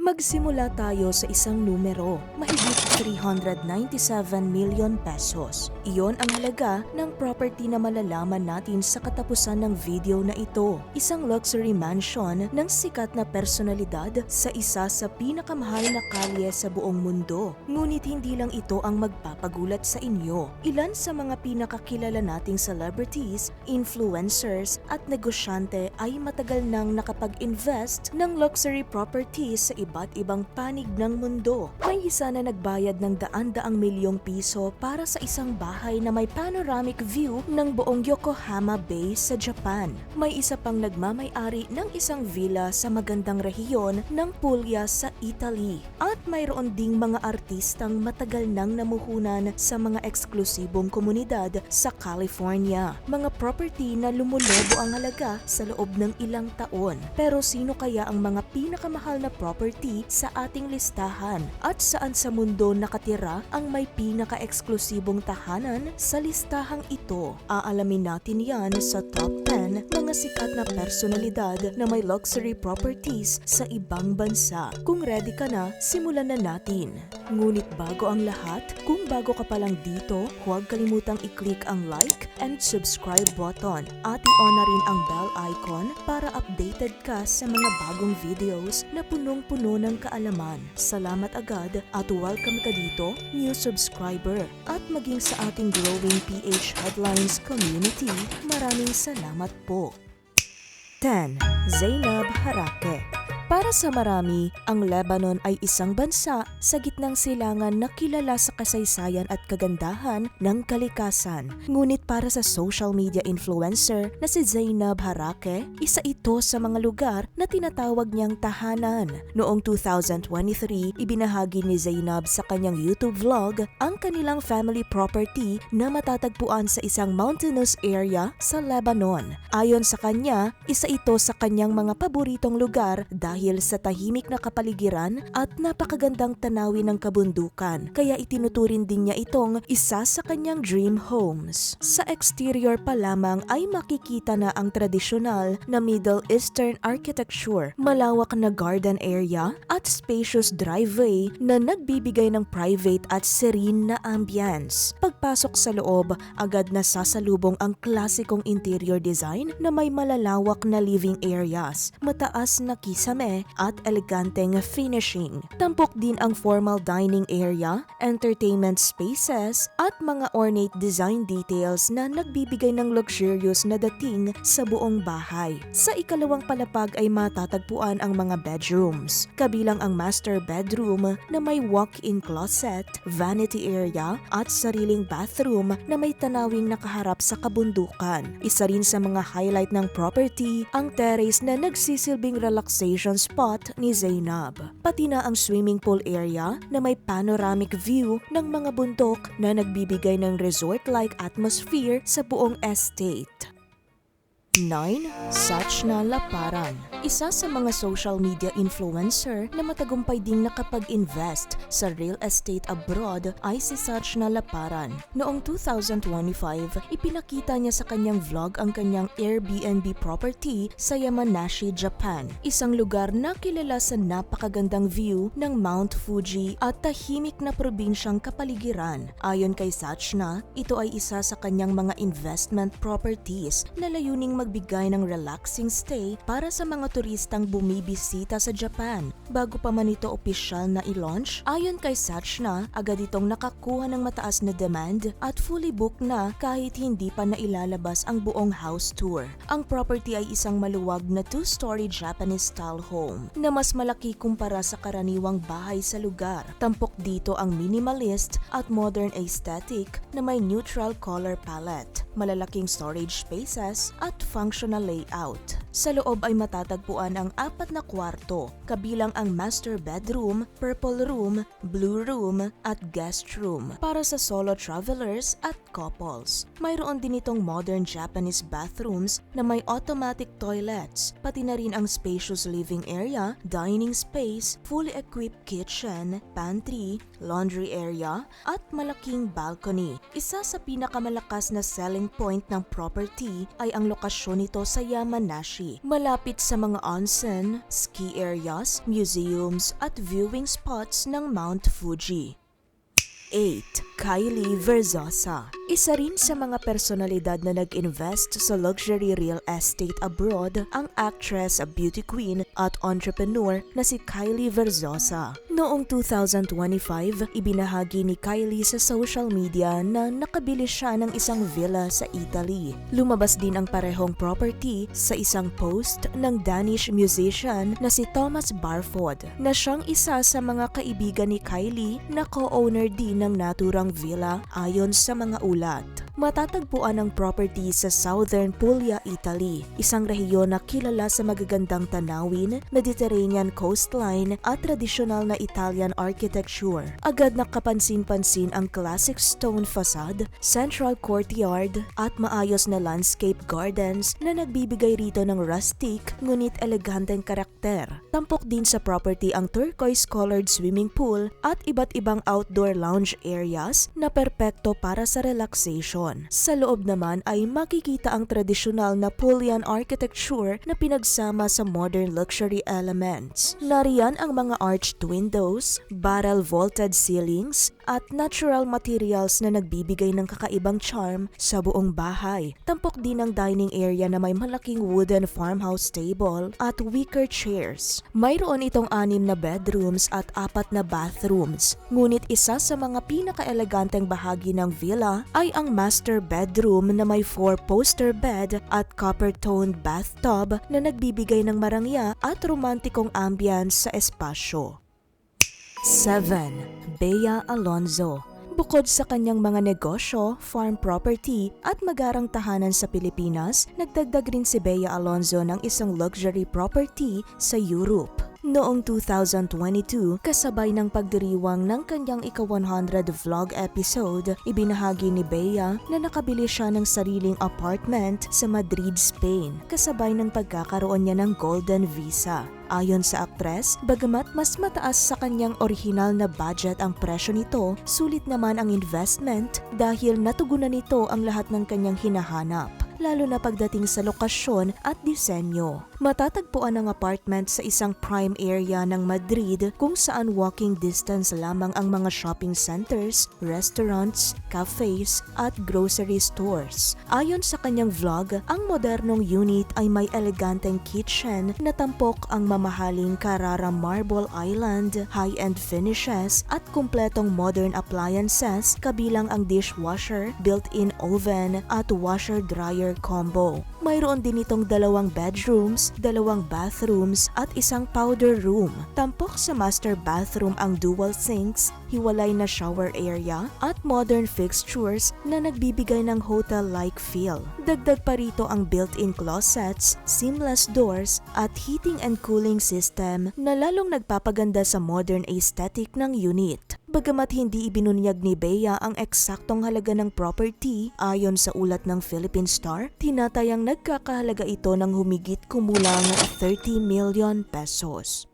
Magsimula tayo sa isang numero, mahigit 397 million pesos. Iyon ang halaga ng property na malalaman natin sa katapusan ng video na ito. Isang luxury mansion ng sikat na personalidad sa isa sa pinakamahal na kalye sa buong mundo. Ngunit hindi lang ito ang magpapagulat sa inyo. Ilan sa mga pinakakilala nating celebrities, influencers at negosyante ay matagal nang nakapag-invest ng luxury properties sa iba't ibang panig ng mundo. May isa na nagbayad ng daan-daang milyong piso para sa isang bahay na may panoramic view ng buong Yokohama Bay sa Japan. May isa pang nagmamay-ari ng isang villa sa magandang rehiyon ng Puglia sa Italy. At mayroon ding mga artistang matagal nang namuhunan sa mga eksklusibong komunidad sa California. Mga property na lumulobo ang halaga sa loob ng ilang taon. Pero sino kaya ang mga pinakamahal na property sa ating listahan at saan sa mundo nakatira ang may pinaka-eksklusibong tahanan sa listahang ito? Aalamin natin yan sa top 10 mga sikat na personalidad na may luxury properties sa ibang bansa. Kung ready ka na, simulan na natin. Ngunit bago ang lahat, kung bago ka pa lang dito, huwag kalimutang i-click ang like and subscribe button at i-on na rin ang bell icon para updated ka sa mga bagong videos na punong-puno ng kaalaman. Salamat agad at welcome ka dito, new subscriber, at maging sa ating growing PH Headlines community. Maraming salamat po. 10. Zainab Harake. Para sa marami, ang Lebanon ay isang bansa sa gitnang silangan na kilala sa kasaysayan at kagandahan ng kalikasan. Ngunit para sa social media influencer na si Zainab Harake, isa ito sa mga lugar na tinatawag niyang tahanan. Noong 2023, ibinahagi ni Zainab sa kanyang YouTube vlog ang kanilang family property na matatagpuan sa isang mountainous area sa Lebanon. Ayon sa kanya, isa ito sa kanyang mga paboritong lugar dahil sa tahimik na kapaligiran at napakagandang tanawin ng kabundukan, kaya itinuturing din niya itong isa sa kanyang dream homes. Sa exterior pa lamang ay makikita na ang tradisyonal na Middle Eastern architecture, malawak na garden area at spacious driveway na nagbibigay ng private at serene na ambience. Pagpasok sa loob, agad na sasalubong ang klasikong interior design na may malalawak na living areas, mataas na kisame at eleganteng finishing. Tampok din ang formal dining area, entertainment spaces at mga ornate design details na nagbibigay ng luxurious na dating sa buong bahay. Sa ikalawang palapag ay matatagpuan ang mga bedrooms, kabilang ang master bedroom na may walk-in closet, vanity area at sariling bathroom na may tanawing nakaharap sa kabundukan. Isa rin sa mga highlight ng property ang terrace na nagsisilbing relaxation spot ni Zainab. Pati na ang swimming pool area na may panoramic view ng mga bundok na nagbibigay ng resort-like atmosphere sa buong estate. 9. Sachna Laparan. Isa sa mga social media influencer na matagumpay ding nakapag-invest sa real estate abroad ay si Sachna Laparan. Noong 2025, ipinakita niya sa kanyang vlog ang kanyang Airbnb property sa Yamanashi, Japan. Isang lugar na kilala sa napakagandang view ng Mount Fuji at tahimik na probinsyang kapaligiran. Ayon kay Sachna, ito ay isa sa kanyang mga investment properties na layuning magbigay ng relaxing stay para sa mga turistang bumibisita sa Japan. Bago pa man ito opisyal na i-launch, ayon kay Sachna, agad itong nakakuha ng mataas na demand at fully booked na kahit hindi pa nailalabas ang buong house tour. Ang property ay isang maluwag na 2-story Japanese-style home na mas malaki kumpara sa karaniwang bahay sa lugar. Tampok dito ang minimalist at modern aesthetic na may neutral color palette, malalaking storage spaces at functional layout. Sa loob ay matatagpuan ang 4 na kwarto, kabilang ang master bedroom, purple room, blue room at guest room para sa solo travelers at couples. Mayroon din itong modern Japanese bathrooms na may automatic toilets, pati na rin ang spacious living area, dining space, fully equipped kitchen, pantry, laundry area at malaking balcony. Isa sa pinakamalakas na selling point ng property ay ang lokasyon nito sa Yamanashi. Italy, malapit sa mga onsen, ski areas, museums at viewing spots ng Mount Fuji. 8. Kylie Verzosa. Isa rin sa mga personalidad na nag-invest sa luxury real estate abroad ang actress, beauty queen at entrepreneur na si Kylie Verzosa. Noong 2025, ibinahagi ni Kylie sa social media na nakabili siya ng isang villa sa Italy. Lumabas din ang parehong property sa isang post ng Danish musician na si Thomas Barfod na siyang isa sa mga kaibigan ni Kylie na co-owner din ng naturang villa ayon sa mga ulat. Matatagpuan ang property sa Southern Puglia, Italy, isang rehiyon na kilala sa magagandang tanawin, Mediterranean coastline at tradisyonal na Italian architecture. Agad na kapansin-pansin ang classic stone facade, central courtyard at maayos na landscape gardens na nagbibigay rito ng rustic ngunit eleganteng karakter. Tampok din sa property ang turquoise-colored swimming pool at iba't ibang outdoor lounge areas na perpekto para sa relaxation. Sa loob naman ay makikita ang tradisyonal na Puglian architecture na pinagsama sa modern luxury elements. Nariyan ang mga arched windows, barrel vaulted ceilings, at natural materials na nagbibigay ng kakaibang charm sa buong bahay. Tampok din ang dining area na may malaking wooden farmhouse table at wicker chairs. Mayroon itong 6 na bedrooms at 4 na bathrooms. Ngunit isa sa mga pinaka-eleganteng bahagi ng villa ay ang master bedroom na may 4 poster bed at copper-toned bathtub na nagbibigay ng marangya at romantikong ambience sa espasyo. 7. Bea Alonzo. Bukod sa kanyang mga negosyo, farm property at magarang tahanan sa Pilipinas, nagdagdag rin si Bea Alonzo ng isang luxury property sa Europe. Noong 2022, kasabay ng pagdiriwang ng kanyang ika-100 vlog episode, ibinahagi ni Bea na nakabili siya ng sariling apartment sa Madrid, Spain, kasabay ng pagkakaroon niya ng Golden Visa. Ayon sa aktres, bagamat mas mataas sa kanyang orihinal na budget ang presyo nito, sulit naman ang investment dahil natugunan nito ang lahat ng kanyang hinahanap, lalo na pagdating sa lokasyon at disenyo. Matatagpuan ang apartment sa isang prime area ng Madrid kung saan walking distance lamang ang mga shopping centers, restaurants, cafes at grocery stores. Ayon sa kanyang vlog, ang modernong unit ay may eleganteng kitchen na tampok ang mamahaling Carrara Marble Island, high-end finishes at kumpletong modern appliances kabilang ang dishwasher, built-in oven at washer-dryer combo. Mayroon din itong 2 bedrooms, 2 bathrooms at isang powder room. Tampok sa master bathroom ang dual sinks, hiwalay na shower area at modern fixtures na nagbibigay ng hotel-like feel. Dagdag pa rito ang built-in closets, seamless doors at heating and cooling system na lalong nagpapaganda sa modern aesthetic ng unit. Bagamat hindi ibinunyag ni Bea ang eksaktong halaga ng property, ayon sa ulat ng Philippine Star, tinatayang nagkakahalaga ito ng humigit kumulang 30 million pesos.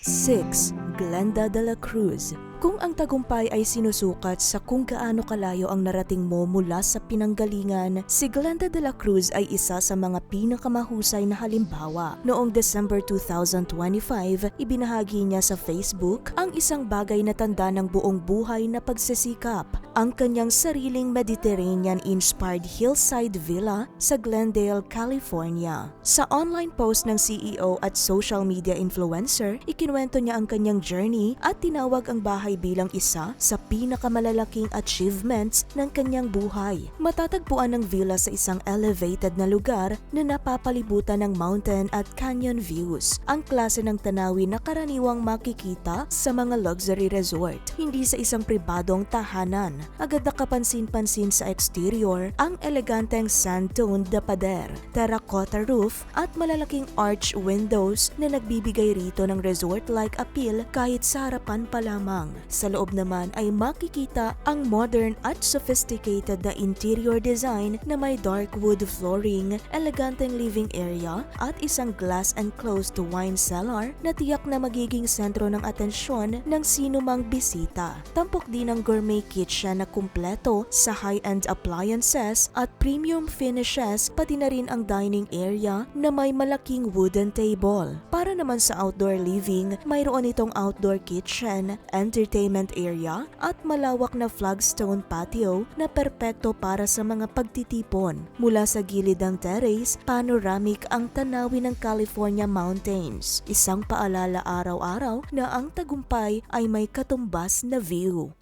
6. Glenda de la Cruz. Kung ang tagumpay ay sinusukat sa kung gaano kalayo ang narating mo mula sa pinanggalingan, si Glenda de la Cruz ay isa sa mga pinakamahusay na halimbawa. Noong December 2025, ibinahagi niya sa Facebook ang isang bagay na tanda ng buong buhay na pagsisikap, ang kanyang sariling Mediterranean-inspired hillside villa sa Glendale, California. Sa online post ng CEO at social media influencer, ikinuwento niya ang kanyang journey at tinawag ang bahay bilang isa sa pinakamalalaking achievements ng kanyang buhay. Matatagpuan ang villa sa isang elevated na lugar na napapalibutan ng mountain at canyon views, ang klase ng tanawin na karaniwang makikita sa mga luxury resort, hindi sa isang pribadong tahanan. Agad na kapansin-pansin sa exterior ang eleganteng sand-toned na pader, terracotta roof at malalaking arch windows na nagbibigay rito ng resort-like appeal kahit sa harapan pa lamang. Sa loob naman ay makikita ang modern at sophisticated na interior design na may dark wood flooring, eleganteng living area at isang glass enclosed wine cellar na tiyak na magiging sentro ng atensyon ng sinumang bisita. Tampok din ang gourmet kitchen na kumpleto sa high-end appliances at premium finishes, pati na rin ang dining area na may malaking wooden table. Para naman sa outdoor living, mayroon itong outdoor kitchen, entertainment area at malawak na flagstone patio na perpekto para sa mga pagtitipon. Mula sa gilid ng terrace, panoramic ang tanawin ng California Mountains. Isang paalala araw-araw na ang tagumpay ay may katumbas na view.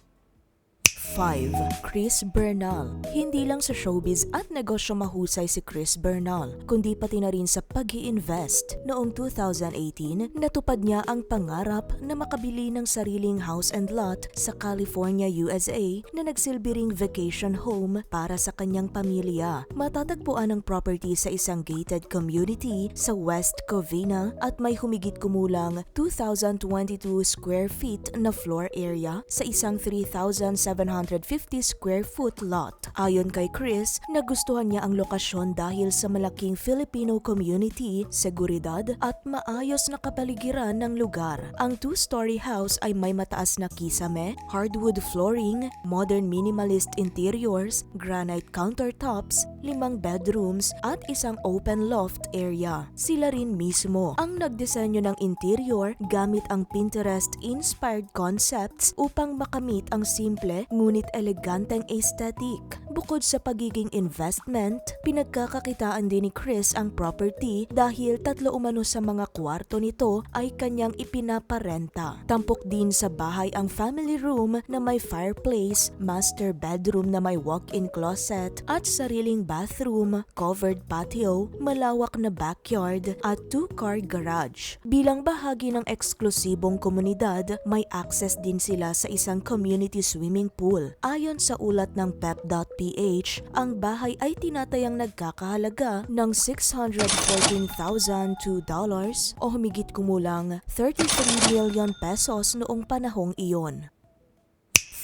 5. Chris Bernal. Hindi lang sa showbiz at negosyo mahusay si Chris Bernal, kundi pati na rin sa pag-i-invest. Noong 2018, natupad niya ang pangarap na makabili ng sariling house and lot sa California, USA na nagsilbi ring vacation home para sa kanyang pamilya. Matatagpuan ang property sa isang gated community sa West Covina at may humigit kumulang 2,022 square feet na floor area sa isang 3,750 square foot lot. Ayon kay Chris, nagustuhan niya ang lokasyon dahil sa malaking Filipino community, seguridad at maayos na kapaligiran ng lugar. Ang two-story house ay may mataas na kisame, hardwood flooring, modern minimalist interiors, granite countertops, 5 bedrooms at isang open loft area. Sila rin mismo ang nagdisenyo ng interior gamit ang Pinterest-inspired concepts upang makamit ang simple ngunit eleganteng aesthetic. Bukod sa pagiging investment, pinagkakakitaan din ni Chris ang property dahil 3 umano sa mga kwarto nito ay kanyang ipinaparenta. Tampok din sa bahay ang family room na may fireplace, master bedroom na may walk-in closet at sariling bathroom, covered patio, malawak na backyard at 2-car garage. Bilang bahagi ng eksklusibong komunidad, may access din sila sa isang community swimming pool. Ayon sa ulat ng pep.ph, ang bahay ay tinatayang nagkakahalaga ng $614,002 o humigit kumulang 33 million pesos noong panahong iyon.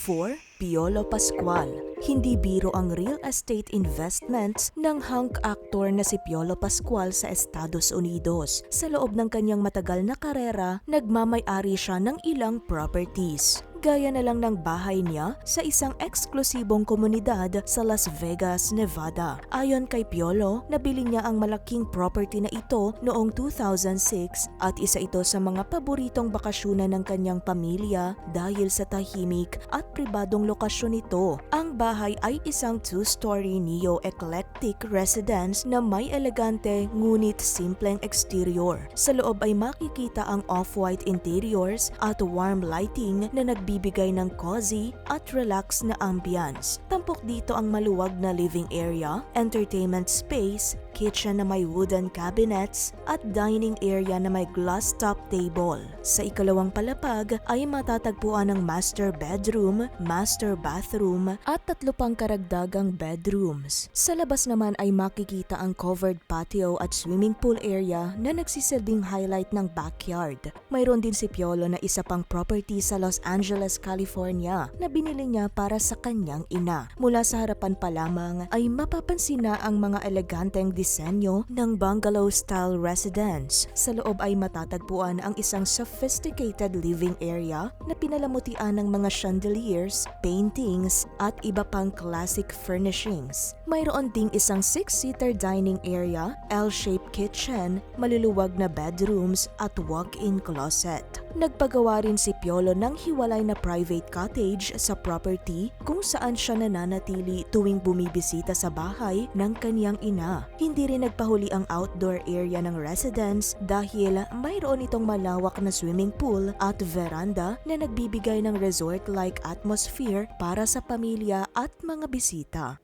4. Piolo Pascual. Hindi biro ang real estate investments ng hunk actor na si Piolo Pascual sa Estados Unidos. Sa loob ng kanyang matagal na karera, nagmamay-ari siya ng ilang properties. Gaya na lang ng bahay niya sa isang eksklusibong komunidad sa Las Vegas, Nevada. Ayon kay Piolo, nabili niya ang malaking property na ito noong 2006 at isa ito sa mga paboritong bakasyonan ng kanyang pamilya dahil sa tahimik at pribadong lokasyon nito. Ang bahay ay isang 2-story neo-eclectic residence na may elegante ngunit simpleng exterior. Sa loob ay makikita ang off-white interiors at warm lighting na nagbibigay ng cozy at relax na ambience. Tampok dito ang maluwag na living area, entertainment space, kitchen na may wooden cabinets at dining area na may glass top table. Sa ikalawang palapag ay matatagpuan ang master bedroom, master bathroom at 3 pang karagdagang bedrooms. Sa labas naman ay makikita ang covered patio at swimming pool area na nagsisilbing highlight ng backyard. Mayroon din si Piolo na isa pang property sa Los Angeles, California na binili niya para sa kanyang ina. Mula sa harapan pa lamang ay mapapansin na ang mga eleganteng disenyo ng bungalow-style residence. Sa loob ay matatagpuan ang isang sophisticated living area na pinalamutian ng mga chandeliers, paintings, at iba pang classic furnishings. Mayroon ding isang 6-seater dining area, L-shaped kitchen, maluluwag na bedrooms at walk-in closet. Nagpagawa rin si Piolo ng hiwalay na private cottage sa property kung saan siya nananatili tuwing bumibisita sa bahay ng kaniyang ina. Hindi rin nagpahuli ang outdoor area ng residence dahil mayroon itong malawak na swimming pool at veranda na nagbibigay ng resort-like atmosphere para sa pamilya at mga bisita.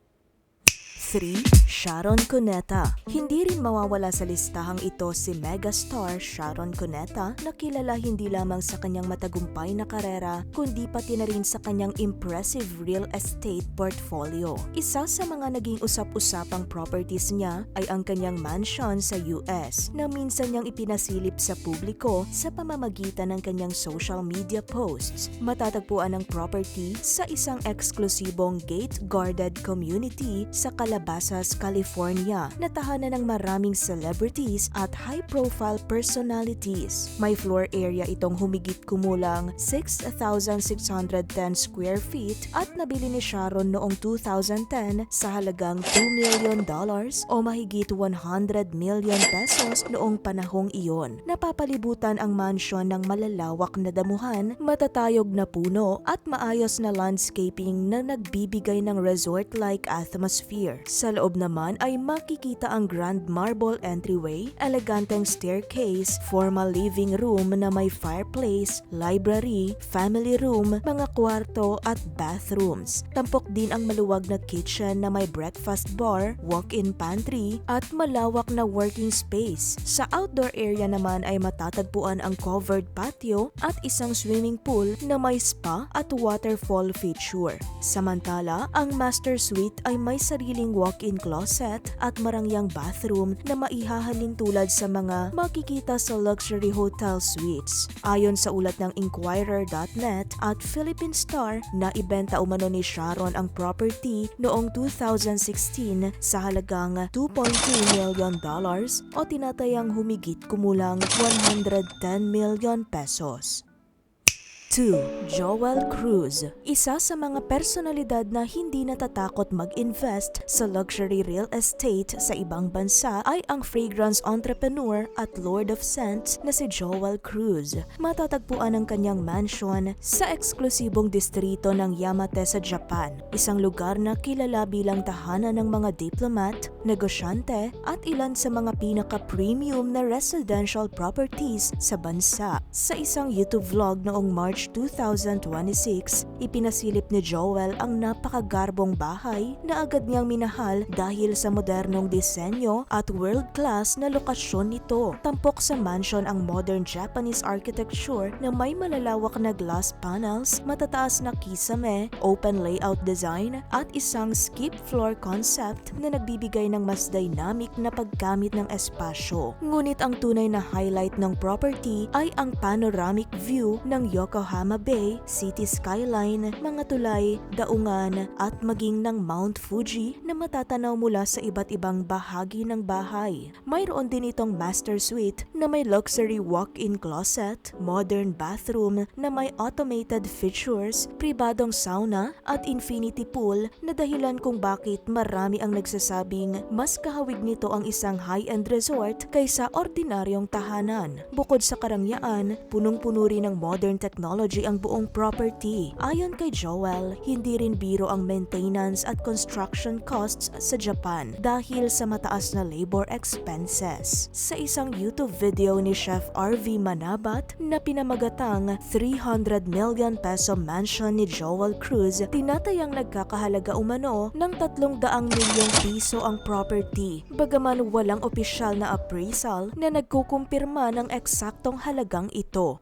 3. Sharon Cuneta. Hindi rin mawawala sa listahang ito si megastar Sharon Cuneta na kilala hindi lamang sa kanyang matagumpay na karera kundi pati na rin sa kanyang impressive real estate portfolio. Isa sa mga naging usap-usapang properties niya ay ang kanyang mansion sa US na minsan niyang ipinasilip sa publiko sa pamamagitan ng kanyang social media posts. Matatagpuan ang property sa isang eksklusibong gate-guarded community sa Calabasas, California na tahanan ng maraming celebrities at high-profile personalities. May floor area itong humigit kumulang 6,610 square feet at nabili ni Sharon noong 2010 sa halagang $2 million o mahigit 100 million pesos noong panahong iyon. Napapalibutan ang mansion ng malalawak na damuhan, matatayog na puno at maayos na landscaping na nagbibigay ng resort-like atmosphere. Sa loob naman ay makikita ang grand marble entryway, eleganteng staircase, formal living room na may fireplace, library, family room, mga kwarto at bathrooms. Tampok din ang maluwag na kitchen na may breakfast bar, walk-in pantry at malawak na working space. Sa outdoor area naman ay matatagpuan ang covered patio at isang swimming pool na may spa at waterfall feature. Samantala, ang master suite ay may sariling walk-in closet at marangyang bathroom na maihahalin tulad sa mga makikita sa luxury hotel suites. Ayon sa ulat ng Inquirer.net at Philippine Star, na ibenta umano ni Sharon ang property noong 2016 sa halagang $2.2 million o tinatayang humigit kumulang 110 million pesos. 2. Joel Cruz. Isa sa mga personalidad na hindi natatakot mag-invest sa luxury real estate sa ibang bansa ay ang fragrance entrepreneur at Lord of Scents na si Joel Cruz. Matatagpuan ang kanyang mansion sa eksklusibong distrito ng Yamate sa Japan, isang lugar na kilala bilang tahanan ng mga diplomat, negosyante at ilan sa mga pinaka-premium na residential properties sa bansa. Sa isang YouTube vlog noong March 2026, ipinasilip ni Joel ang napakagarbong bahay na agad niyang minahal dahil sa modernong disenyo at world-class na lokasyon nito. Tampok sa mansion ang modern Japanese architecture na may malalawak na glass panels, matataas na kisame, open layout design at isang skip floor concept na nagbibigay ng mas dynamic na paggamit ng espasyo. Ngunit ang tunay na highlight ng property ay ang panoramic view ng Yokohama Bay, city skyline, mga tulay, daungan at maging ng Mount Fuji na matatanaw mula sa iba't ibang bahagi ng bahay. Mayroon din itong master suite na may luxury walk-in closet, modern bathroom na may automated features, pribadong sauna at infinity pool na dahilan kung bakit marami ang nagsasabing mas kahawig nito ang isang high-end resort kaysa ordinaryong tahanan. Bukod sa karangyaan, punong-puno rin ng modern technology ang buong property. Ayon kay Joel, hindi rin biro ang maintenance at construction costs sa Japan dahil sa mataas na labor expenses. Sa isang YouTube video ni Chef RV Manabat na pinamagatang 300 million peso mansion ni Joel Cruz, tinatayang nagkakahalaga umano ng 300 milyong piso ang property, bagaman walang opisyal na appraisal na nagkukumpirma ng eksaktong halagang ito.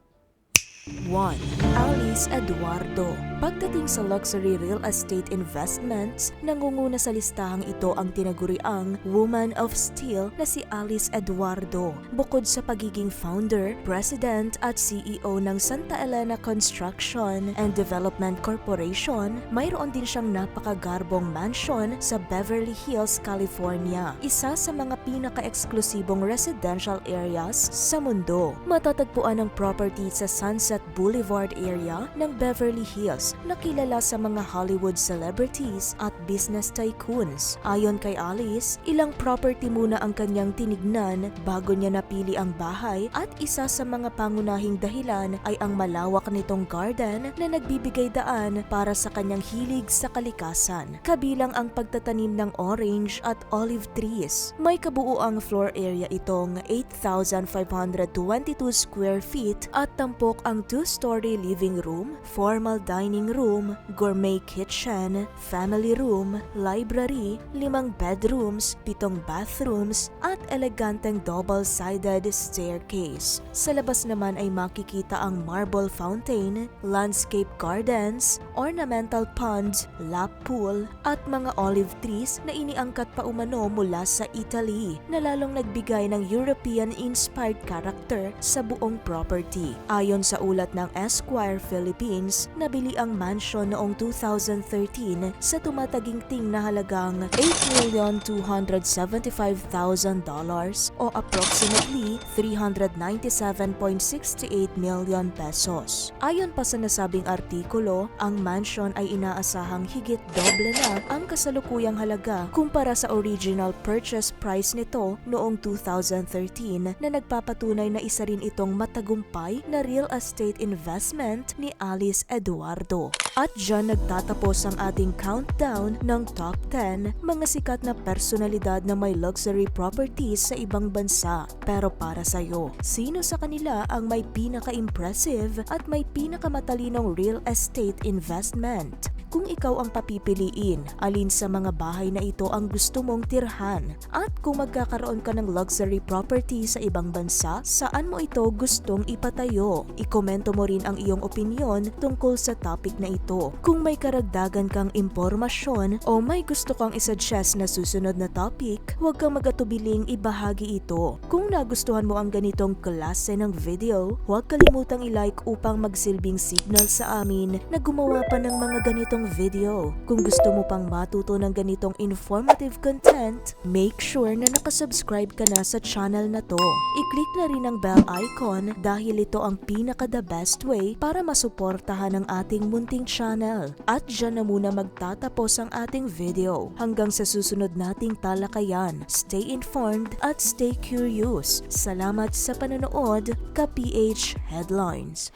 1. Alice Eduardo. Pagdating sa luxury real estate investments, nangunguna sa listahang ito ang tinaguriang Woman of Steel na si Alice Eduardo. Bukod sa pagiging founder, president at CEO ng Santa Elena Construction and Development Corporation, mayroon din siyang napakagarbong mansion sa Beverly Hills, California. Isa sa mga pinaka-eksklusibong residential areas sa mundo. Matatagpuan ang property sa Sunset Boulevard area ng Beverly Hills na kilala sa mga Hollywood celebrities at business tycoons. Ayon kay Alice, ilang property muna ang kanyang tinignan bago niya napili ang bahay at isa sa mga pangunahing dahilan ay ang malawak nitong garden na nagbibigay daan para sa kanyang hilig sa kalikasan, kabilang ang pagtatanim ng orange at olive trees. May kabuuang floor area itong 8,522 square feet at tampok ang 2-story living room, formal dining room, gourmet kitchen, family room, library, 5 bedrooms, 7 bathrooms, at eleganteng double-sided staircase. Sa labas naman ay makikita ang marble fountain, landscape gardens, ornamental pond, lap pool, at mga olive trees na iniangkat pa umano mula sa Italy na lalong nagbigay ng European-inspired character sa buong property. Ayon sa ulat ng Esquire Philippines, nabili ang mansion noong 2013 sa tumataginting na halagang $8,275,000 o approximately 397.68 million pesos. Ayon pa sa nasabing artikulo, ang mansion ay inaasahang higit doble na ang kasalukuyang halaga kumpara sa original purchase price nito noong 2013 na nagpapatunay na isa rin itong matagumpay na real estate investment ni Alice Eduardo. At dyan nagtatapos ang ating countdown ng top 10 mga sikat na personalidad na may luxury properties sa ibang bansa. Pero para sa'yo, sino sa kanila ang may pinaka-impressive at may pinakamatalinong real estate investment? Kung ikaw ang papipiliin, alin sa mga bahay na ito ang gusto mong tirhan? At kung magkakaroon ka ng luxury property sa ibang bansa, saan mo ito gustong ipatayo? Ikomento mo rin ang iyong opinyon tungkol sa topic na ito. Kung may karagdagan kang impormasyon o may gusto kang isuggest na susunod na topic, huwag kang magatubiling ibahagi ito. Kung nagustuhan mo ang ganitong klase ng video, huwag kalimutang i-like upang magsilbing signal sa amin na gumawa pa ng mga ganitong video. Kung gusto mo pang matuto ng ganitong informative content, make sure na nakasubscribe ka na sa channel na to. I-click na rin ang bell icon dahil ito ang pinaka-the best way para masuportahan ang ating munting channel. At dyan na muna magtatapos ang ating video. Hanggang sa susunod nating talakayan, stay informed at stay curious. Salamat sa panonood, ka PH Headlines.